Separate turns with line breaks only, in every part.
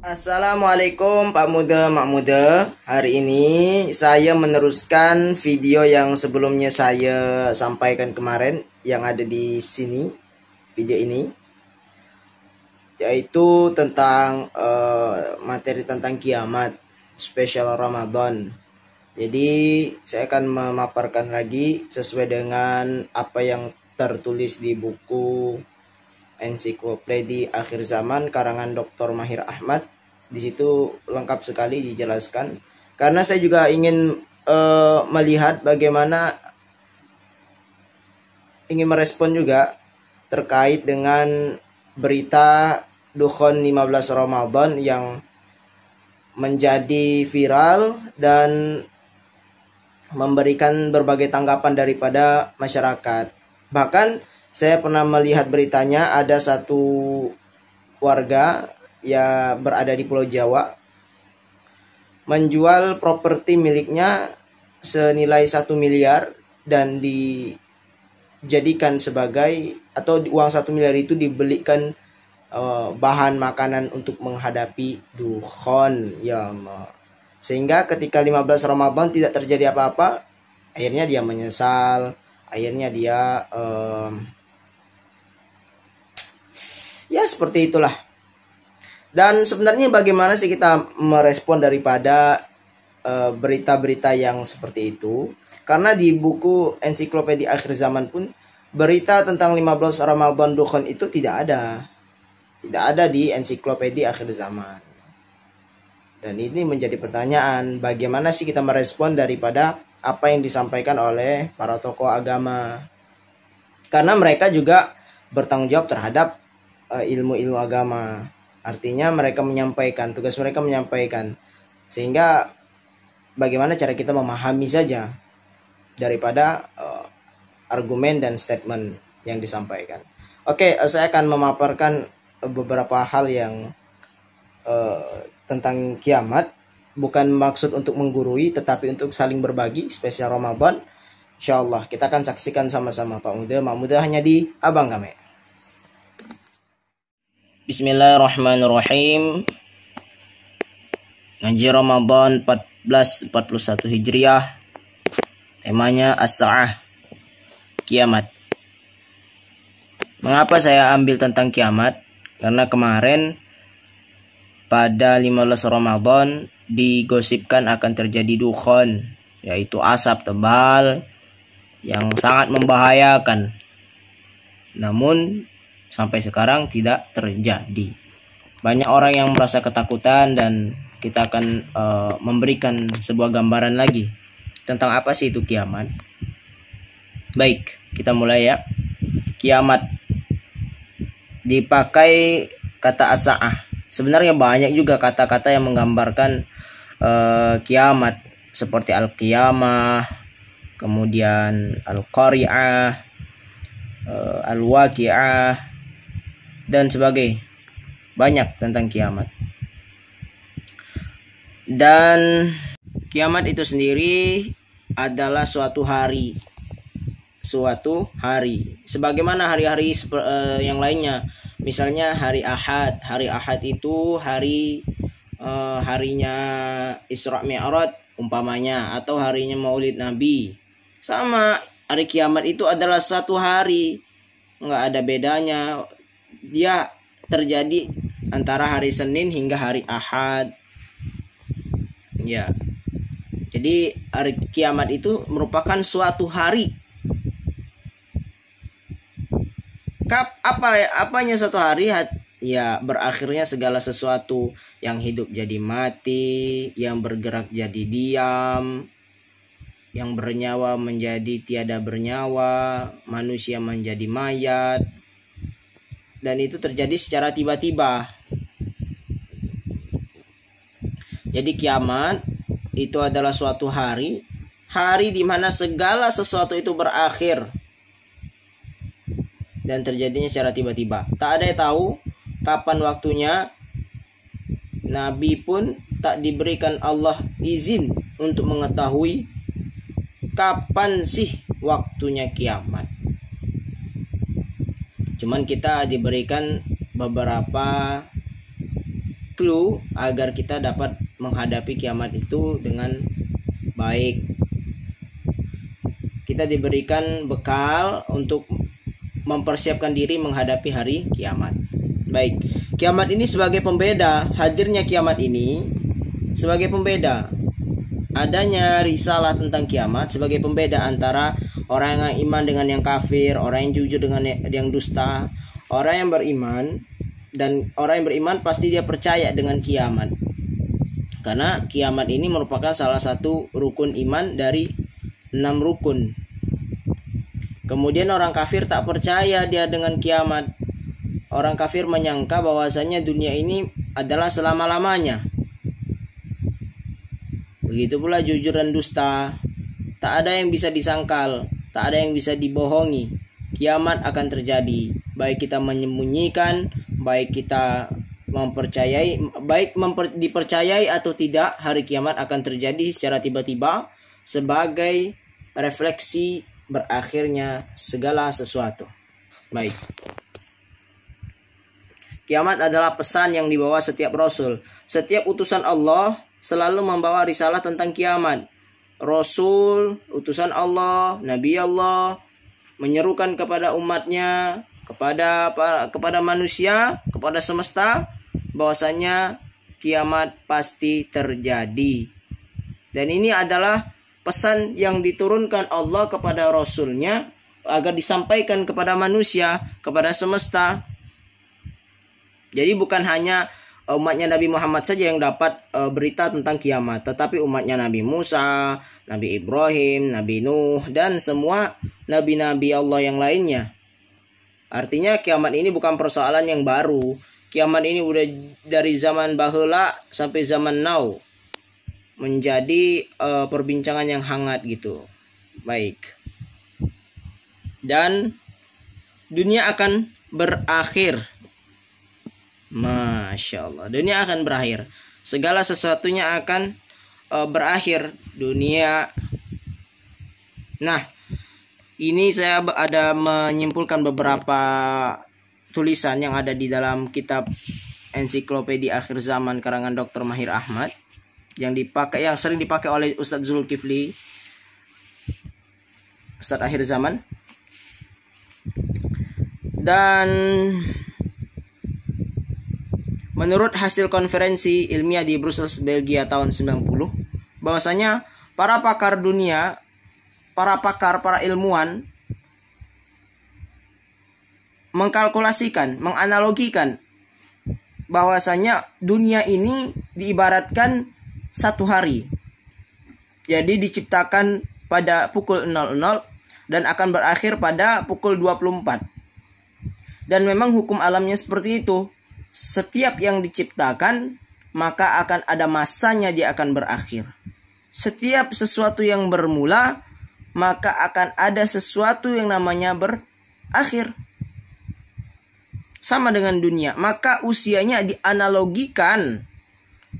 Assalamualaikum Pak Muda, Mak Muda. Hari ini saya meneruskan video yang sebelumnya saya sampaikan kemarin yang ada di sini, video ini, yaitu tentang materi tentang kiamat spesial Ramadan. Jadi saya akan memaparkan lagi sesuai dengan apa yang tertulis di buku Ensiklopedia Akhir Zaman karangan Dr. Mahir Ahmad. Di situ lengkap sekali dijelaskan. Karena saya juga ingin melihat bagaimana, ingin merespon juga terkait dengan berita Dukhon 15 Ramadan yang menjadi viral dan memberikan berbagai tanggapan daripada masyarakat. Bahkan saya pernah melihat beritanya, ada satu warga yang berada di Pulau Jawa menjual properti miliknya senilai 1 miliar dan dijadikan sebagai, atau uang 1 miliar itu dibelikan bahan makanan untuk menghadapi Dukhon ya, sehingga ketika 15 Ramadan tidak terjadi apa-apa, akhirnya dia menyesal, akhirnya dia ya seperti itulah. Dan sebenarnya bagaimana sih kita merespon daripada berita-berita yang seperti itu? Karena di buku Ensiklopedia Akhir Zaman pun berita tentang 15 Ramadan Dukhon itu tidak ada. Tidak ada di Ensiklopedia Akhir Zaman. Dan ini menjadi pertanyaan, bagaimana sih kita merespon daripada apa yang disampaikan oleh para tokoh agama? Karena mereka juga bertanggung jawab terhadap ilmu-ilmu agama. Artinya mereka menyampaikan, tugas mereka menyampaikan. Sehingga bagaimana cara kita memahami saja daripada argumen dan statement yang disampaikan. Oke, saya akan memaparkan beberapa hal yang tentang kiamat. Bukan maksud untuk menggurui, tetapi untuk saling berbagi spesial Ramadan. Insyaallah kita akan saksikan sama-sama Pak Muda, Mak Muda, hanya di Abang Game. Bismillahirrahmanirrahim. Ngaji Ramadan 1441 Hijriah. Temanya As-Sa'ah, kiamat. Mengapa saya ambil tentang kiamat? Karena kemarin pada 15 Ramadan digosipkan akan terjadi Dukhon, yaitu asap tebal yang sangat membahayakan. Namun sampai sekarang tidak terjadi. Banyak orang yang merasa ketakutan, dan kita akan memberikan sebuah gambaran lagi tentang apa sih itu kiamat. Baik, kita mulai ya. Kiamat dipakai kata as-sa'ah. Sebenarnya banyak juga kata-kata yang menggambarkan kiamat, seperti al-qiyamah, kemudian al-qari'ah, al-waqi'ah, dan sebagainya. Banyak tentang kiamat. Dan kiamat itu sendiri adalah suatu hari. Suatu hari. Sebagaimana hari-hari yang lainnya. Misalnya hari Ahad. Hari Ahad itu harinya Isra Mi'raj umpamanya, atau harinya Maulid Nabi. Sama, hari kiamat itu adalah satu hari. Nggak ada bedanya. Dia terjadi antara hari Senin hingga hari Ahad. Ya. Jadi hari kiamat itu merupakan suatu hari. Apanya suatu hari? Ya, berakhirnya segala sesuatu, yang hidup jadi mati, yang bergerak jadi diam, yang bernyawa menjadi tiada bernyawa, manusia menjadi mayat. Dan itu terjadi secara tiba-tiba. Jadi kiamat itu adalah suatu hari di mana segala sesuatu itu berakhir dan terjadinya secara tiba-tiba. Tak ada yang tahu kapan waktunya. Nabi pun tak diberikan Allah izin untuk mengetahui kapan sih waktunya kiamat. Cuman kita diberikan beberapa clue agar kita dapat menghadapi kiamat itu dengan baik. Kita diberikan bekal untuk mempersiapkan diri menghadapi hari kiamat. Baik, kiamat ini sebagai pembeda, hadirnya kiamat ini sebagai pembeda. Adanya risalah tentang kiamat sebagai pembeda antara orang yang iman dengan yang kafir, orang yang jujur dengan yang dusta. Orang yang beriman dan orang yang beriman pasti dia percaya dengan kiamat. Karena kiamat ini merupakan salah satu rukun iman dari 6 rukun. Kemudian orang kafir tak percaya dia dengan kiamat. Orang kafir menyangka bahwasanya dunia ini adalah selama-lamanya. Begitu pula jujur dan dusta. Tak ada yang bisa disangkal, tak ada yang bisa dibohongi. Kiamat akan terjadi. Baik kita menyembunyikan, baik kita mempercayai, dipercayai atau tidak, hari kiamat akan terjadi secara tiba-tiba sebagai refleksi berakhirnya segala sesuatu. Baik. Kiamat adalah pesan yang dibawa setiap rasul. Setiap utusan Allah selalu membawa risalah tentang kiamat. Rasul, utusan Allah, Nabi Allah menyerukan kepada umatnya, kepada manusia, kepada semesta bahwasanya kiamat pasti terjadi. Dan ini adalah pesan yang diturunkan Allah kepada Rasulnya agar disampaikan kepada manusia, kepada semesta. Jadi bukan hanya umatnya Nabi Muhammad saja yang dapat berita tentang kiamat, tetapi umatnya Nabi Musa, Nabi Ibrahim, Nabi Nuh, dan semua nabi-nabi Allah yang lainnya. Artinya kiamat ini bukan persoalan yang baru. Kiamat ini udah dari zaman baheula sampai zaman now menjadi perbincangan yang hangat gitu. Baik. Dan dunia akan berakhir. Masya Allah, dunia akan berakhir. Segala sesuatunya akan berakhir dunia. Nah, ini saya ada menyimpulkan beberapa tulisan yang ada di dalam kitab Ensiklopedia Akhir Zaman karangan Dr. Mahir Ahmad yang sering dipakai oleh Ustadz Zulkifli, Ustadz Akhir Zaman. Dan menurut hasil konferensi ilmiah di Brussels, Belgia tahun 90, bahwasanya para pakar dunia, para ilmuwan mengkalkulasikan, menganalogikan bahwasanya dunia ini diibaratkan satu hari. Jadi diciptakan pada pukul 00 dan akan berakhir pada pukul 24. Dan memang hukum alamnya seperti itu. Setiap yang diciptakan maka akan ada masanya dia akan berakhir. Setiap sesuatu yang bermula maka akan ada sesuatu yang namanya berakhir. Sama dengan dunia, maka usianya dianalogikan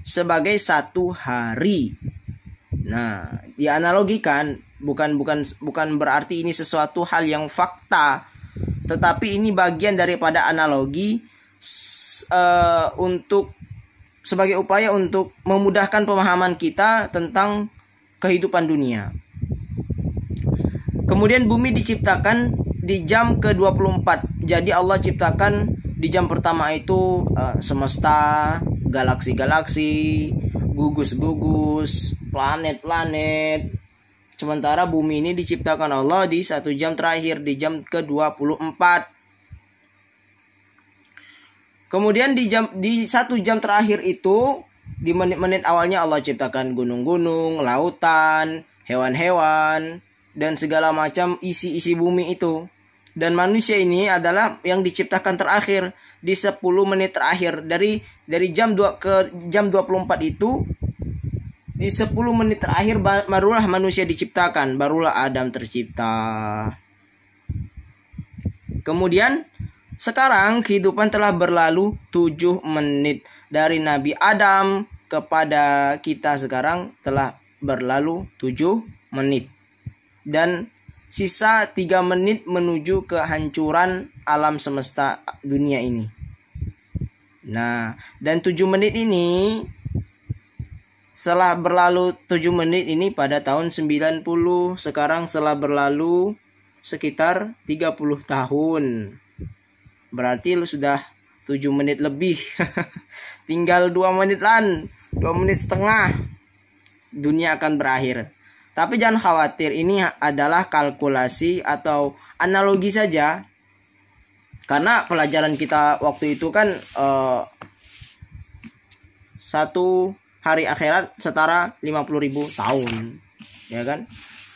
sebagai satu hari. Nah, dianalogikan bukan berarti ini sesuatu hal yang fakta, tetapi ini bagian daripada analogi untuk sebagai upaya untuk memudahkan pemahaman kita tentang kehidupan dunia. Kemudian bumi diciptakan di jam ke-24. Jadi Allah ciptakan di jam pertama itu semesta, galaksi-galaksi, gugus-gugus, planet-planet. Sementara bumi ini diciptakan Allah di 1 jam terakhir, di jam ke-24. Kemudian di 1 jam terakhir itu, di menit-menit awalnya Allah ciptakan gunung-gunung, lautan, hewan-hewan, dan segala macam isi-isi bumi itu. Dan manusia ini adalah yang diciptakan terakhir di 10 menit terakhir. Dari jam 2 ke jam 24 itu, di 10 menit terakhir barulah manusia diciptakan, barulah Adam tercipta. Kemudian sekarang kehidupan telah berlalu 7 menit. Dari Nabi Adam kepada kita sekarang telah berlalu 7 menit. Dan sisa 3 menit menuju kehancuran alam semesta dunia ini. Nah, dan 7 menit ini, setelah berlalu 7 menit ini pada tahun 90, sekarang setelah berlalu sekitar 30 tahun. Berarti lu sudah 7 menit lebih. Tinggal 2 menit lan, 2 menit setengah. Dunia akan berakhir. Tapi jangan khawatir, ini adalah kalkulasi atau analogi saja. Karena pelajaran kita waktu itu kan satu hari akhirat setara 50.000 tahun, ya kan?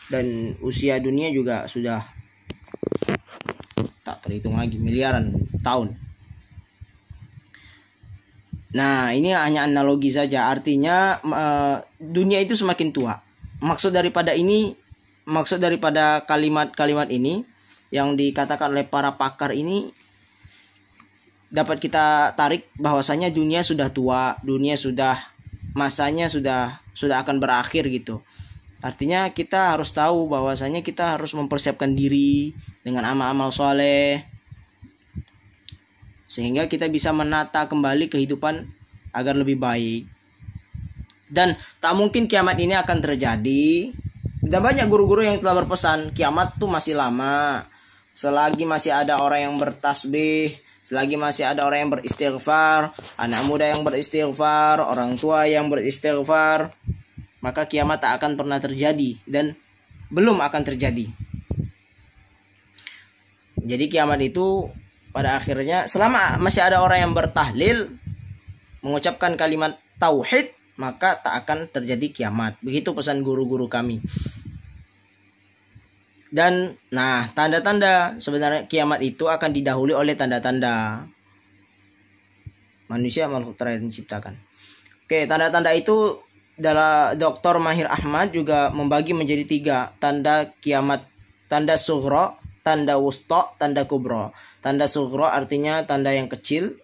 Dan usia dunia juga sudah tak terhitung lagi, miliaran tahun. Nah, ini hanya analogi saja. Artinya dunia itu semakin tua. Maksud daripada kalimat-kalimat ini yang dikatakan oleh para pakar ini dapat kita tarik bahwasanya dunia sudah tua, dunia sudah masanya sudah akan berakhir gitu. Artinya kita harus tahu bahwasanya kita harus mempersiapkan diri dengan amal-amal soleh sehingga kita bisa menata kembali kehidupan agar lebih baik. Dan tak mungkin kiamat ini akan terjadi. Dan banyak guru-guru yang telah berpesan kiamat tuh masih lama. Selagi masih ada orang yang bertasbih, selagi masih ada orang yang beristighfar, anak muda yang beristighfar, orang tua yang beristighfar, maka kiamat tak akan pernah terjadi dan belum akan terjadi. Jadi kiamat itu pada akhirnya selama masih ada orang yang bertahlil, mengucapkan kalimat tauhid, maka tak akan terjadi kiamat. Begitu pesan guru-guru kami. Dan nah, tanda-tanda sebenarnya kiamat itu akan didahului oleh tanda-tanda. Manusia makhluk terakhir diciptakan. Oke, tanda-tanda itu adalah Dr. Mahir Ahmad juga membagi menjadi 3 tanda kiamat. Tanda sughra, tanda wusta, tanda kubra. Tanda sughra artinya tanda yang kecil.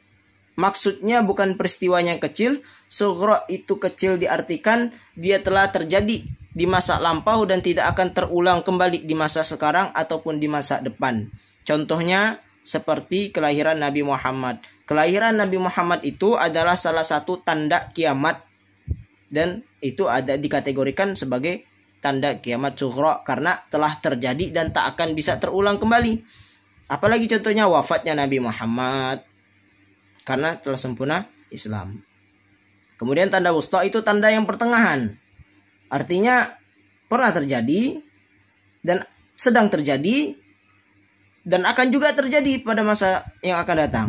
Maksudnya bukan peristiwanya yang kecil. Sughra itu kecil diartikan dia telah terjadi di masa lampau dan tidak akan terulang kembali di masa sekarang ataupun di masa depan. Contohnya seperti kelahiran Nabi Muhammad. Kelahiran Nabi Muhammad itu adalah salah satu tanda kiamat. Dan itu ada dikategorikan sebagai tanda kiamat sughra karena telah terjadi dan tak akan bisa terulang kembali. Apalagi contohnya wafatnya Nabi Muhammad karena telah sempurna Islam. Kemudian tanda wusta itu tanda yang pertengahan. Artinya pernah terjadi dan sedang terjadi dan akan juga terjadi pada masa yang akan datang.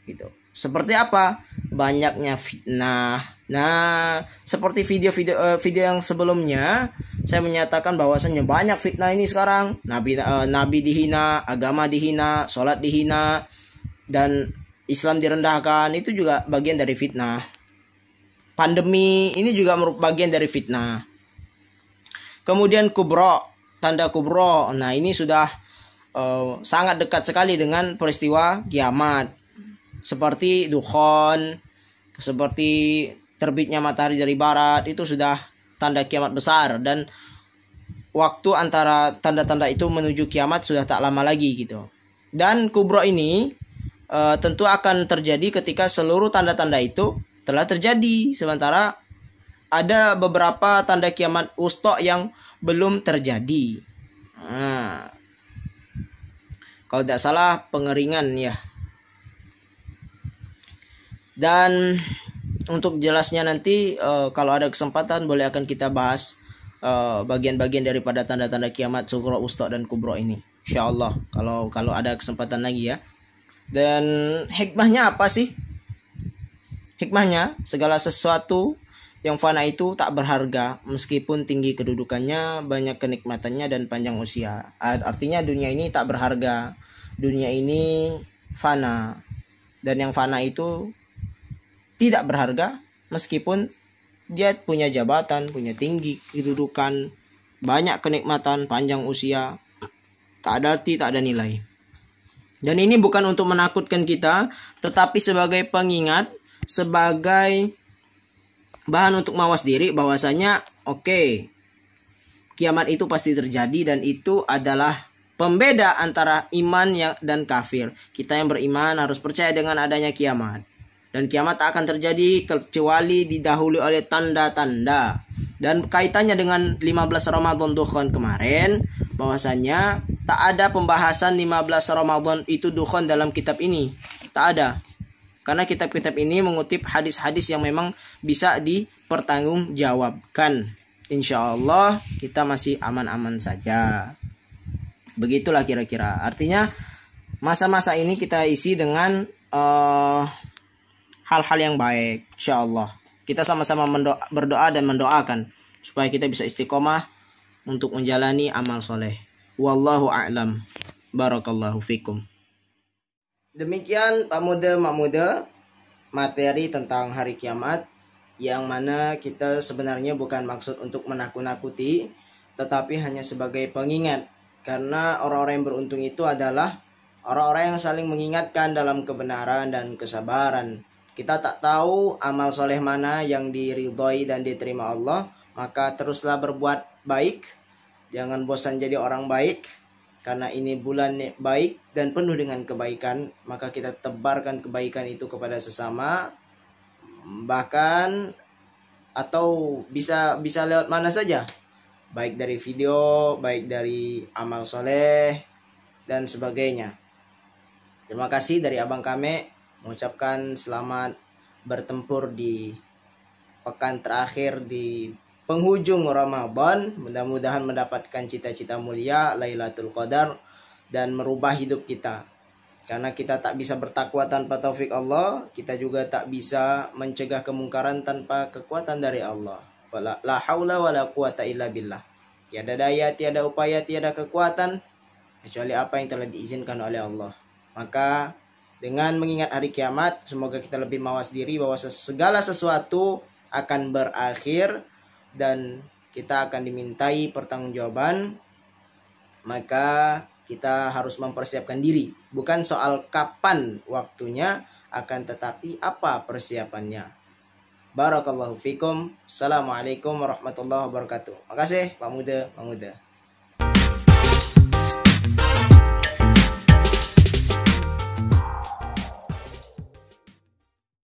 Gitu. Seperti apa? Banyaknya fitnah. Nah, seperti video yang sebelumnya saya menyatakan bahwasannya banyak fitnah ini sekarang. Nabi dihina, agama dihina, sholat dihina, dan Islam direndahkan. Itu juga bagian dari fitnah. Pandemi ini juga merupakan bagian dari fitnah. Kemudian kubro, tanda kubro. Nah, ini sudah sangat dekat sekali dengan peristiwa kiamat. Seperti dukhon, seperti terbitnya matahari dari barat, itu sudah tanda kiamat besar. Dan waktu antara tanda-tanda itu menuju kiamat sudah tak lama lagi gitu. Dan kubro ini tentu akan terjadi ketika seluruh tanda-tanda itu telah terjadi, sementara ada beberapa tanda kiamat wusta yang belum terjadi. Nah, kalau tidak salah pengeringan ya. Dan untuk jelasnya nanti kalau ada kesempatan boleh akan kita bahas bagian-bagian daripada tanda-tanda kiamat sughra, wusta dan kubra ini. Insyaallah kalau ada kesempatan lagi ya. Dan hikmahnya apa sih? Hikmahnya, segala sesuatu yang fana itu tak berharga meskipun tinggi kedudukannya, banyak kenikmatannya dan panjang usia. Artinya dunia ini tak berharga. Dunia ini fana. Dan yang fana itu tidak berharga meskipun dia punya jabatan, punya tinggi kedudukan, banyak kenikmatan, panjang usia. Tak ada arti, tak ada nilai. Dan ini bukan untuk menakutkan kita, tetapi sebagai pengingat, sebagai bahan untuk mawas diri bahwasanya oke, kiamat itu pasti terjadi dan itu adalah pembeda antara iman dan kafir. Kita yang beriman harus percaya dengan adanya kiamat. Dan kiamat tak akan terjadi kecuali didahului oleh tanda-tanda. Dan kaitannya dengan 15 Ramadan dukhon kemarin, bahwasanya tak ada pembahasan 15 Ramadan itu dukhon dalam kitab ini. Tak ada. Karena kitab-kitab ini mengutip hadis-hadis yang memang bisa dipertanggungjawabkan. Insya Allah kita masih aman-aman saja. Begitulah kira-kira. Artinya masa-masa ini kita isi dengan hal-hal yang baik. Insya Allah kita sama-sama berdoa dan mendoakan supaya kita bisa istiqomah untuk menjalani amal soleh. Wallahu a'lam. Barakallahu fikum. Demikian Pak Muda, Mak Muda, materi tentang hari kiamat, yang mana kita sebenarnya bukan maksud untuk menakut-nakuti, tetapi hanya sebagai pengingat. Karena orang-orang yang beruntung itu adalah orang-orang yang saling mengingatkan dalam kebenaran dan kesabaran. Kita tak tahu amal soleh mana yang diridhoi dan diterima Allah, maka teruslah berbuat baik. Jangan bosan jadi orang baik, karena ini bulan baik dan penuh dengan kebaikan. Maka kita tebarkan kebaikan itu kepada sesama, bahkan atau bisa lewat mana saja, baik dari video, baik dari amal soleh dan sebagainya. Terima kasih dari Abang Kame, mengucapkan selamat bertempur di pekan terakhir di penghujung Ramadan. Mudah-mudahan mendapatkan cita-cita mulia Lailatul Qadar dan merubah hidup kita. Karena kita tak bisa bertakwa tanpa taufik Allah, kita juga tak bisa mencegah kemungkaran tanpa kekuatan dari Allah. La haula wala quwata illa billah. Tiada daya, tiada upaya, tiada kekuatan kecuali apa yang telah diizinkan oleh Allah. Maka dengan mengingat hari kiamat, semoga kita lebih mawas diri bahwa segala sesuatu akan berakhir dan kita akan dimintai pertanggungjawaban. Maka kita harus mempersiapkan diri, bukan soal kapan waktunya, akan tetapi apa persiapannya. Barakallahu fikum. Assalamualaikum warahmatullahi wabarakatuh. Makasih Pak Muda, Pak Muda.